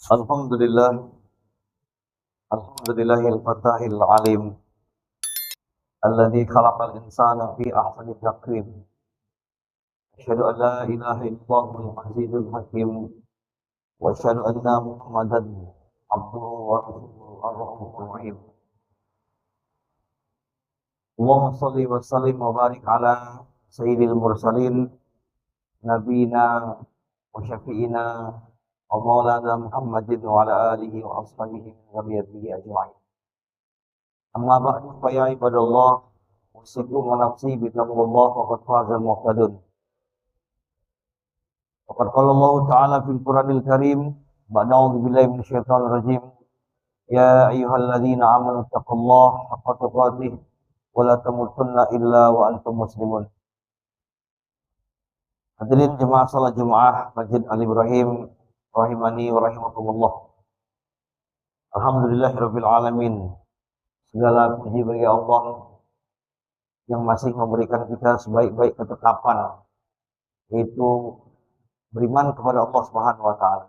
Alhamdulillah, alhamdulillahil fatahil alim, alladzi khalaqal insana fi ahsani taqwim. Asyhadu an la ilaha illallahul azizul hakim, wa asyhadu anna Muhammadan abduhu wa rasuluhu ar-rahmanur rahim. Allahumma shalli wa sallim wa barik ala sayyidil mursalin, nabiyina wa syafi'ina wa maulana Muhammadin wa ala alihi wa ashabihi wa dzurriyyatihi ajma'in. Amma ba'du fa ya ibadallah, usikum wa nafsi bi taqwallah faqad fazal muhtadun. Faqad qala Allah Ta'ala fil Qur'anil Karim, ba'da a'udzu billahi minasyaitonir rajim. Ya ayyuhalladzina amanu taqullaha haqqa tuqatih wa la tamutunna illa wa antum muslimun. Hadirin jemaah salat Jumat Masjid Al Ibrahim rahimani wa rahimakumullah. Alhamdulillahirabbil alamin. Segala puji bagi Allah yang masih memberikan kita sebaik-baik ketetapan, yaitu beriman kepada Allah Subhanahu wa taala.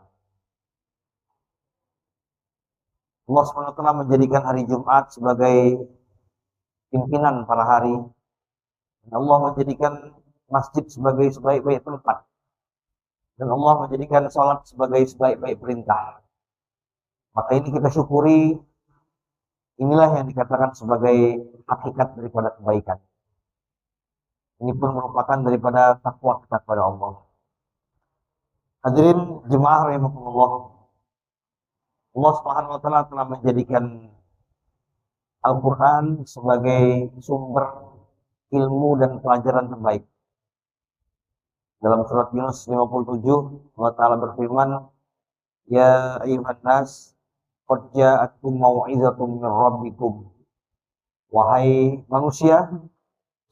Allah Subhanahu wa taala menjadikan hari Jumat sebagai pimpinan para hari. Allah menjadikan masjid sebagai sebaik-baik tempat. Dan Allah menjadikan salat sebagai sebaik-baik perintah. Maka ini kita syukuri. Inilah yang dikatakan sebagai hakikat daripada kebaikan. Ini pun merupakan daripada takwa kita kepada Allah. Hadirin jemaah rahimakumullah. Allah Subhanahu wa taala telah menjadikan Al-Qur'an sebagai sumber ilmu dan pelajaran terbaik. Dalam surat Yunus 57, Allah Ta'ala berfirman, Ya ayyuhan nas, qad ja'atkum mau'izatun min rabbikum. Wahai manusia,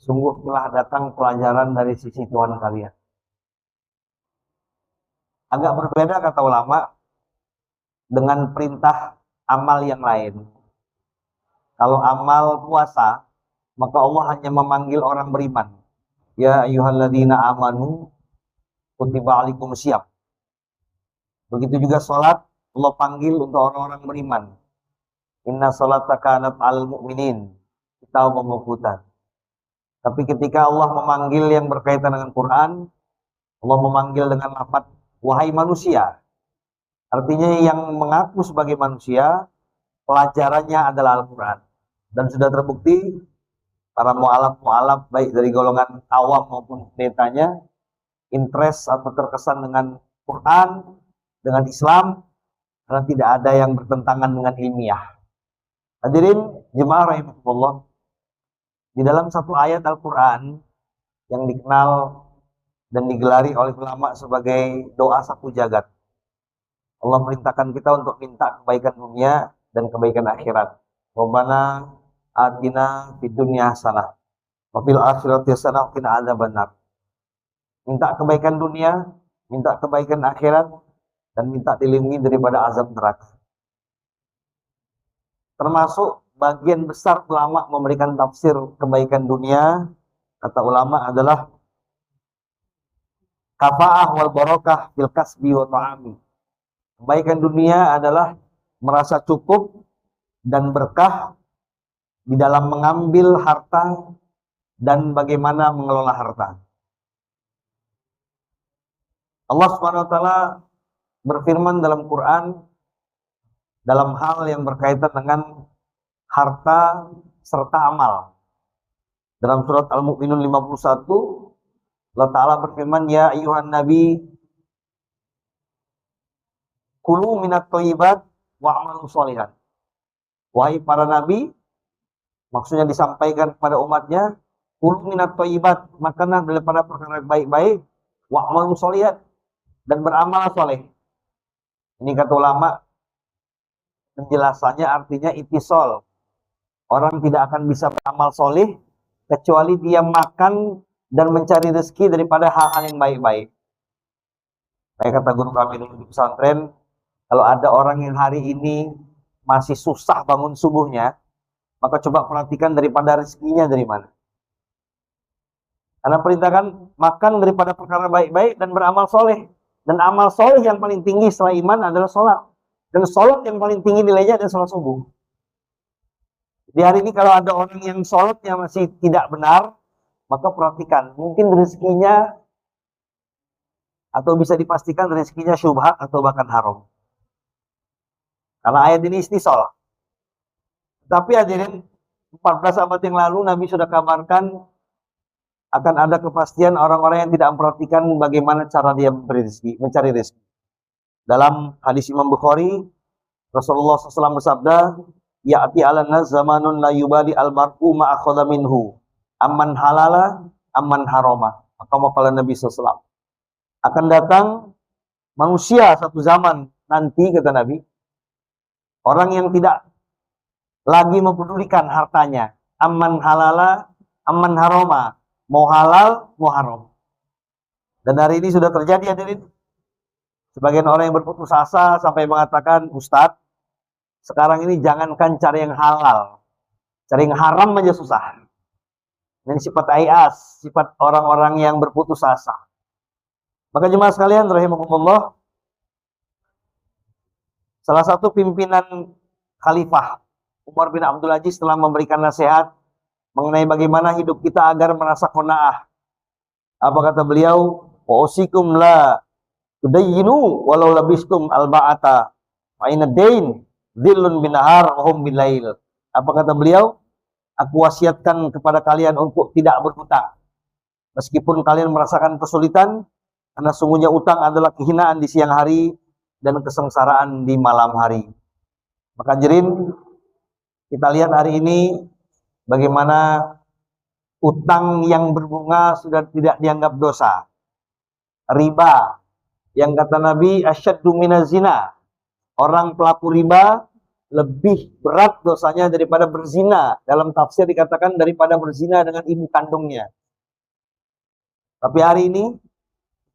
sungguh telah datang pelajaran dari sisi Tuhan kalian. Agak berbeda kata ulama dengan perintah amal yang lain. Kalau amal puasa, maka Allah hanya memanggil orang beriman. Ya ayyuhalladzina amanu kutiba alaikum syiyam. Begitu juga sholat, Allah panggil untuk orang-orang beriman. Inna sholata kanat al mu'minin kitaban mawqutan. Tapi ketika Allah memanggil yang berkaitan dengan Quran, Allah memanggil dengan lafaz wahai manusia. Artinya yang mengaku sebagai manusia, pelajarannya adalah Al-Quran. Dan sudah terbukti para mu'alaf baik dari golongan awam maupun pendetanya interest atau terkesan dengan Quran, dengan Islam, karena tidak ada yang bertentangan dengan ilmiah. Hadirin jemaah rahimakumullah, di dalam satu ayat Al-Quran yang dikenal dan digelari oleh ulama sebagai doa sapu jagat, Allah merintahkan kita untuk minta kebaikan dunia dan kebaikan akhirat. Rabbana atina fid dunya hasanah wa fil akhirati hasanah wa qina adzabannar. Minta kebaikan dunia, minta kebaikan akhirat, dan minta dilindungi daripada azab neraka. Termasuk bagian besar ulama memberikan tafsir kebaikan dunia, kata ulama adalah kafa'ah wal barakah fil kasbi wa ta'ami. Kebaikan dunia adalah merasa cukup dan berkah di dalam mengambil harta dan bagaimana mengelola harta. Allah Subhanahu wa taala berfirman dalam Quran dalam hal yang berkaitan dengan harta serta amal. Dalam surat Al-Mu'minun 51, Allah Ta'ala berfirman, Ya ayyuhan nabi, kulu minat thayyibat wa'amalu sholihan. Wahai para nabi, maksudnya disampaikan kepada umatnya, kulu minat thayyibat, makanlah daripada perkara baik-baik, wa'amalu sholihan, dan beramal soleh. Ini kata ulama, penjelasannya artinya itisol. Orang tidak akan bisa beramal soleh kecuali dia makan dan mencari rezeki daripada hal-hal yang baik-baik. Kayak kata guru kami dulu di pesantren, kalau ada orang yang hari ini masih susah bangun subuhnya, maka coba perhatikan daripada rezekinya dari mana. Karena perintahkan makan daripada perkara baik-baik dan beramal soleh. Dan amal soleh yang paling tinggi setelah iman adalah sholat. Dan sholat yang paling tinggi nilainya adalah sholat subuh. Di hari ini kalau ada orang yang sholatnya masih tidak benar, maka perhatikan, mungkin rezekinya atau bisa dipastikan rezekinya syubhat atau bahkan haram. Karena ayat ini istisol. Tapi hadirin, 14 abad yang lalu Nabi sudah kabarkan akan ada kepastian orang-orang yang tidak memperhatikan bagaimana cara dia mencari rezeki. Dalam hadis Imam Bukhari, Rasulullah SAW bersabda, ya'ti 'alan nas zamanun la yubali al-mar'u ma akhadha minhu, amman halala, amman harama. Kama qala Nabi SAW. Akan datang manusia satu zaman nanti, kata Nabi, orang yang tidak lagi mempedulikan hartanya, amman halala, amman harama, mau halal, mau haram. Dan hari ini sudah terjadi, hadirin. Sebagian orang yang berputus asa sampai mengatakan, Ustadz, sekarang ini jangankan cari yang halal, cari yang haram aja susah. Ini sifat ayas, sifat orang-orang yang berputus asa. Maka jemaah sekalian, rahimakumullah, salah satu pimpinan Khalifah Umar bin Abdul Aziz telah memberikan nasihat mengenai bagaimana hidup kita agar merasa qanaah. Apa kata beliau? Wa usikum la tudayyinu walau labistum al-ba'ata wa inna dain dhillun bin nahar wa hum bil lail. Apa kata beliau? Aku wasiatkan kepada kalian untuk tidak berhutang. Meskipun kalian merasakan kesulitan, karena sungguhnya utang adalah kehinaan di siang hari dan kesengsaraan di malam hari. Maka hadirin, kita lihat hari ini bagaimana utang yang berbunga sudah tidak dianggap dosa. Riba, yang kata Nabi, asyaddu minaz zina. Orang pelaku riba lebih berat dosanya daripada berzina. Dalam tafsir dikatakan daripada berzina dengan ibu kandungnya. Tapi hari ini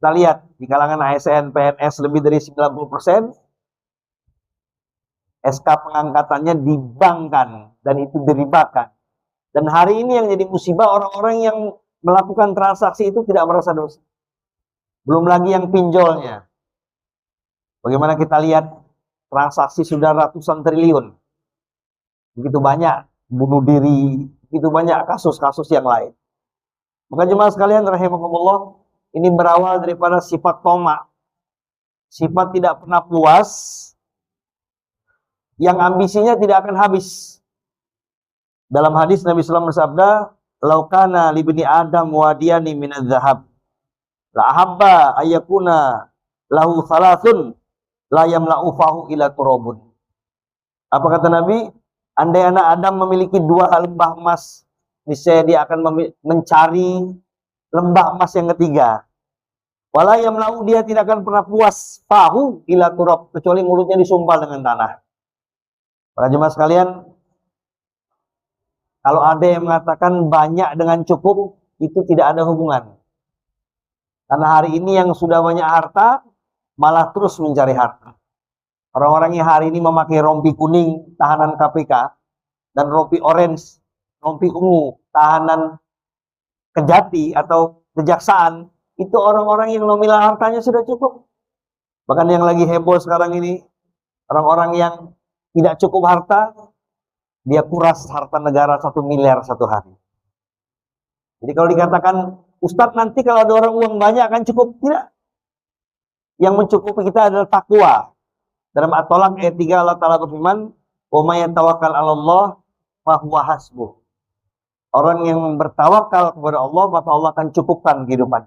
kita lihat di kalangan ASN, PNS lebih dari 90%, SK pengangkatannya dibangkan dan itu diribakan. Dan hari ini yang jadi musibah, orang-orang yang melakukan transaksi itu tidak merasa dosa. Belum lagi yang pinjolnya. Bagaimana kita lihat transaksi sudah ratusan triliun. Begitu banyak bunuh diri, begitu banyak kasus-kasus yang lain. Maka jemaah sekalian rahimakumullah, ini berawal daripada sifat tamak. Sifat tidak pernah puas, yang ambisinya tidak akan habis. Dalam hadis Nabi SAW bersabda, "Laukana libni Adam wadiyani minadz zahab, la ahabba ayyakuna lahu thalathun la yamla'u fahu ila turabun." Apa kata Nabi? Andai anak Adam memiliki dua lembah emas, niscaya dia akan mencari lembah emas yang ketiga. Wala yamla'u, dia tidak akan pernah puas fahu ila turab, kecuali mulutnya disumpal dengan tanah. Para jemaah sekalian, kalau ada yang mengatakan banyak dengan cukup, itu tidak ada hubungan. Karena hari ini yang sudah banyak harta, malah terus mencari harta. Orang-orang yang hari ini memakai rompi kuning, tahanan KPK, dan rompi orange, rompi ungu, tahanan Kejati atau kejaksaan, itu orang-orang yang nominal hartanya sudah cukup. Bahkan yang lagi heboh sekarang ini, orang-orang yang tidak cukup harta, dia kuras harta negara 1 miliar satu hari. Jadi kalau dikatakan, Ustadz nanti kalau ada orang uang banyak akan cukup, tidak. Yang mencukupi kita adalah takwa. Dalam At-Tolak ayat 3 Allah Ta'ala berfirman, "Wa may yatawakkal 'ala Allah fa huwa hasbuh." Orang yang bertawakal kepada Allah, maka Allah akan cukupkan kehidupan.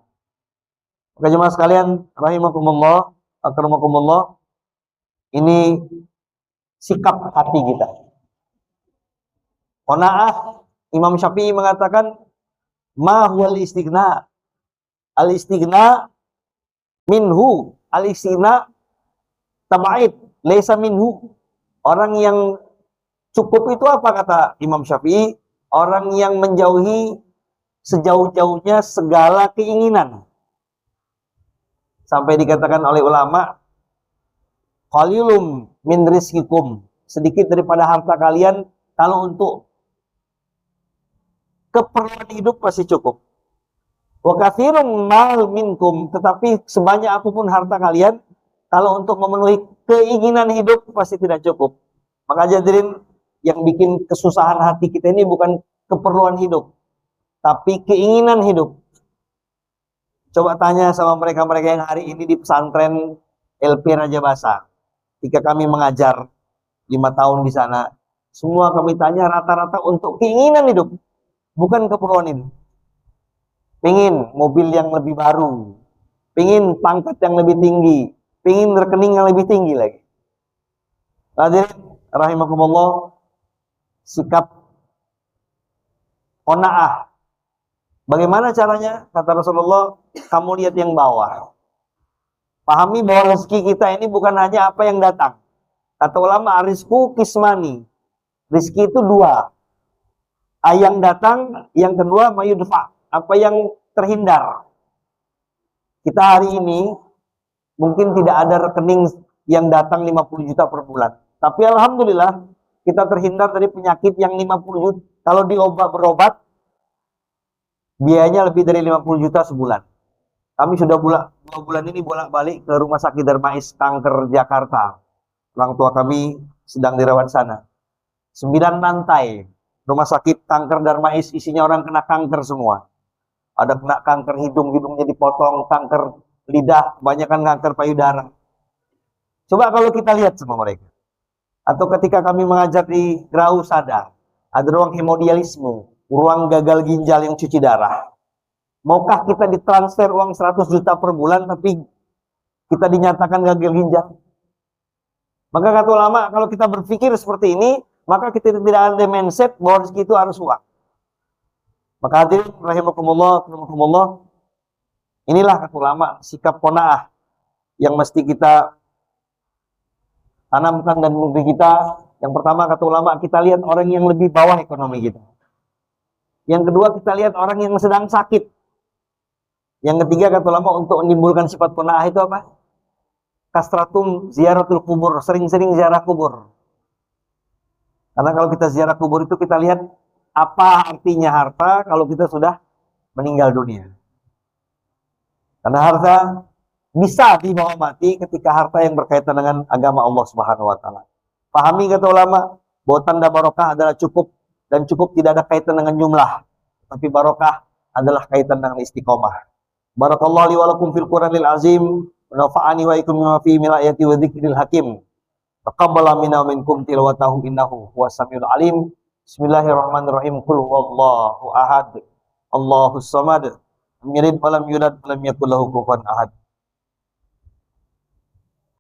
Maka jemaah sekalian, rahimakumullah, akramakumullah, ini sikap hati kita. Qanaah, Imam Syafi'i mengatakan, ma huwal istighna? Al-istighna minhu, al-istighna tab'id, laisa minhu. Orang yang cukup itu apa kata Imam Syafi'i? Orang yang menjauhi sejauh-jauhnya segala keinginan. Sampai dikatakan oleh ulama, qalilum min rizqikum, sedikit daripada harta kalian, kalau untuk keperluan hidup pasti cukup. Wa katsirun mal minkum, tetapi sebanyak apapun harta kalian, kalau untuk memenuhi keinginan hidup pasti tidak cukup. Maka hadirin, yang bikin kesusahan hati kita ini bukan keperluan hidup, tapi keinginan hidup. Coba tanya sama mereka-mereka yang hari ini di pesantren LP Raja Basa. Ketika kami mengajar 5 tahun di sana, semua kami tanya rata-rata untuk keinginan hidup, bukan keperluan hidup. Pingin mobil yang lebih baru, pingin pangkat yang lebih tinggi, pingin rekening yang lebih tinggi lagi. Hadirin rahimakumullah, sikap qanaah. Bagaimana caranya? Kata Rasulullah, kamu lihat yang bawah. Pahami bahwa rezeki kita ini bukan hanya apa yang datang. Kata ulama, rizku kismani. Rizki itu dua. Yang datang, yang kedua mayudfa. Apa yang terhindar. Kita hari ini mungkin tidak ada rekening yang datang 50 juta per bulan. Tapi alhamdulillah kita terhindar dari penyakit yang 50 juta. Kalau berobat biayanya lebih dari 50 juta sebulan. Kami sudah 2 bulan ini bolak-balik ke Rumah Sakit Darmais Kanker Jakarta. Orang tua kami sedang dirawat sana. 9 lantai Rumah Sakit Kanker Darmais, isinya orang kena kanker semua. Ada kena kanker hidung, hidungnya dipotong, kanker lidah, kebanyakan kanker payudara. Coba kalau kita lihat sama mereka. Atau ketika kami mengajar di Grau Sada, ada ruang hemodialisme, ruang gagal ginjal yang cuci darah. Maukah kita ditransfer uang 100 juta per bulan, tapi kita dinyatakan gagal ginjal? Maka kata ulama, kalau kita berpikir seperti ini, maka kita tidak ada mindset bahwa rezeki itu harus uang. Maka hadirin rahimakumullah, inilah kata ulama, sikap qanaah yang mesti kita tanamkan dan diri kita. Yang pertama kata ulama, kita lihat orang yang lebih bawah ekonomi kita. Yang kedua, kita lihat orang yang sedang sakit. Yang ketiga kata ulama, untuk menimbulkan sifat qanaah itu apa? Kastratum ziaratul kubur, sering-sering ziarah kubur. Karena kalau kita ziarah kubur itu kita lihat apa artinya harta kalau kita sudah meninggal dunia. Karena harta bisa dibawa mati ketika harta yang berkaitan dengan agama Allah Subhanahu wa taala. Pahami kata ulama bahwa tanda barokah adalah cukup, dan cukup tidak ada kaitan dengan jumlah, tapi barokah adalah kaitan dengan istiqomah. Barakallahu li wa lakum fil Qur'anil azim, wa nafa'ani wa ikum bima fihi min ayati wa dzikril hakim. Taqabbala minna minkum tilawatahu innahu huwas samiul alim. Bismillahirrahmanirrahim. Qul huwallahu ahad. Allahus samad. Lam yalid wa lam yulad wa lam yakul lahu kufuwan ahad.